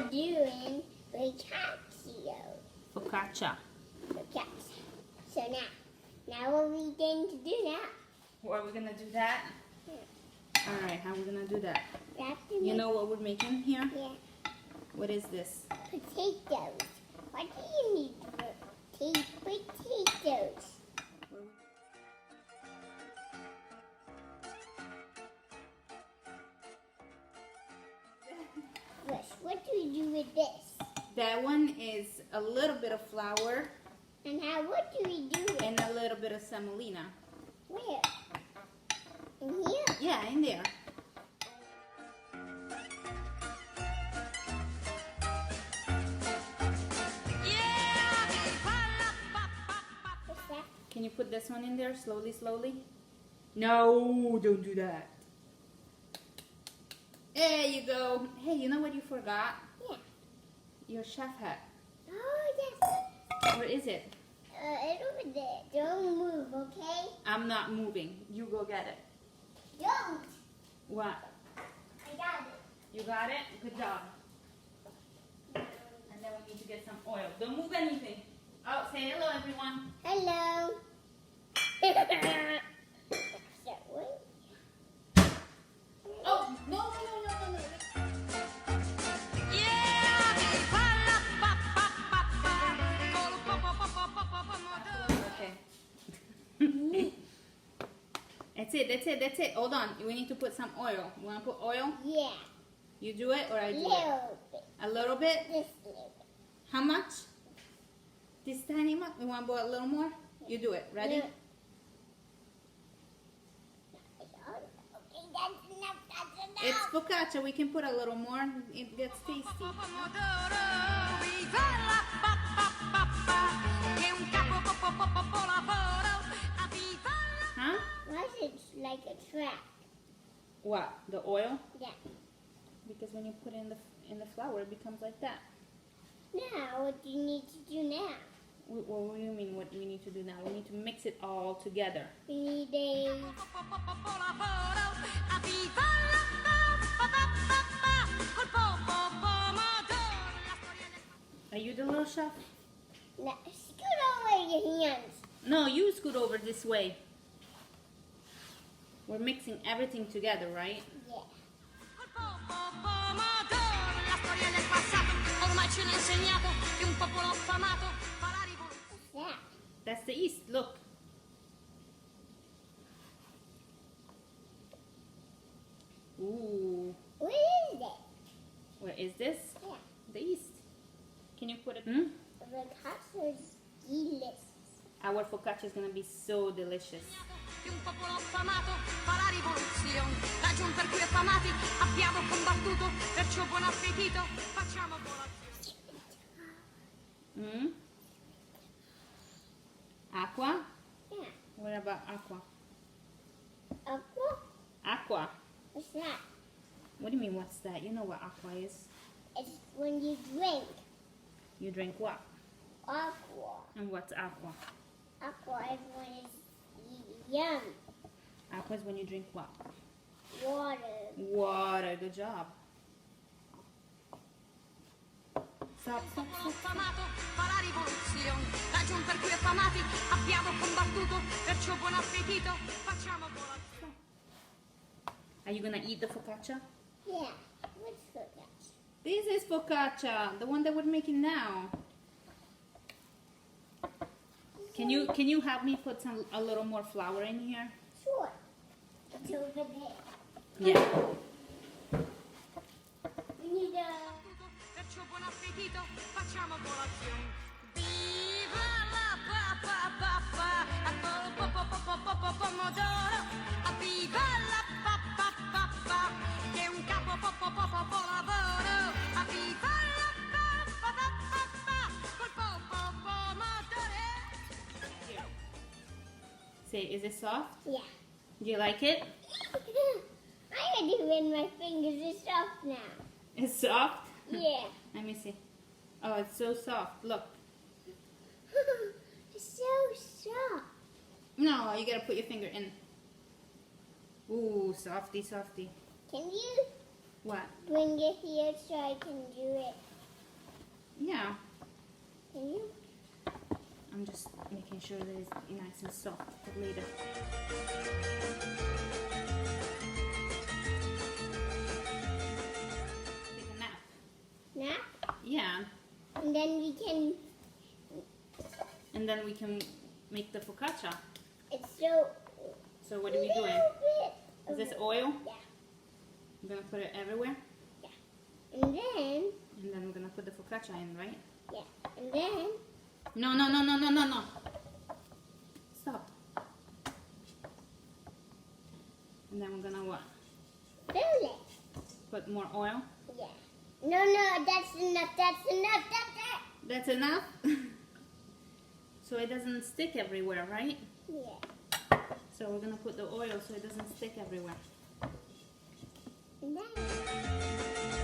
doing focaccia. Focaccia. Focaccia. So now what are we going to do now? What are we gonna do that? All right, how are we gonna do that? You know what we're making here? Yeah. What is this? Potatoes. What do you need for potatoes? What do we do with this? That one is a little bit of flour. And what do we do with And a little bit of semolina. Where? In here? Yeah, in there. What's that? Can you put this one in there slowly, slowly? No, don't do that. There you go. Hey, you know what you forgot? Yeah. Your chef hat. Oh, yes. Where is it? It's over there. Don't move, okay? I'm not moving. You go get it. Don't. What? I got it. You got it? Good job. And then we need to get some oil. Don't move anything. Oh, say hello, everyone. Hello. Oh, no. Okay. That's it. Hold on. We need to put some oil. You want to put oil? Yeah. You do it or I do it? Little bit. A little bit? This little bit. How much? This tiny much? You want to put a little more? You do it. Ready? Okay, that's enough. It's focaccia. We can put a little more. It gets tasty. Huh? Why is it like a track? What? The oil? Yeah. Because when you put in the flour, it becomes like that. Now, what do you need to do now? What do you mean? What do we need to do now? We need to mix it all together. We need a... Are you the little chef? Now, scoot over your hands. No, you scoot over this way. We're mixing everything together, right? Yeah. What's that? That's the yeast. Look. Ooh. What is it? What is this? Yeah. The yeast. Can you put it? The focaccia is delicious. Our focaccia is gonna be so delicious. Di un popolo affamato fa la rivoluzione, ragion per cui affamati abbiamo combattuto, perciò buon appetito, facciamo colazione. Aqua? Yeah. What about aqua? Aqua? Aqua. What's that? What do you mean, what's that? You know what aqua is. It's when you drink. You drink what? Aqua. And what's aqua? Aqua is when it's yum. Aqua is when you drink what? Water. Water. Good job. Stop. Affamato fa la rivoluzione, ragion per cui affamati abbiamo combattuto, perciò buon appetito, facciamo colazione. Are you gonna eat the focaccia? Yeah. What's focaccia? This is focaccia, the one that we're making now. Can you help me put a little more flour in here? Sure. It's over there. Yeah. We need a... Perciò buon appetito, facciamo colazione. Viva la pappa, a pomodoro, a viva la pappa, che è un capo lavoro, a viva la pappa, col pomodoro. Say, is it soft? Yeah. Do you like it? I already when my fingers are soft now. It's soft? Yeah. Let me see. Oh, it's so soft. Look. It's so soft. No, you gotta put your finger in. Ooh, softy. Can you What? bring it here so I can do it? Yeah. Can you? I'm just making sure that it's nice and soft for later. Take a nap. Nap? Yeah. And then we can. And then we can make the focaccia. It's so. So what are we doing? Little bit Is of this it. oil? Yeah. I'm gonna put it everywhere. And then. And then we're gonna put the focaccia in, right? Yeah. And then. No, no, no, no, no, no, no. Stop. And then we're gonna what? Fill it. Put more oil. Yeah. No, no, that's enough. That's enough. That's enough? So it doesn't stick everywhere, right? Yeah. So we're gonna put the oil so it doesn't stick everywhere. And then.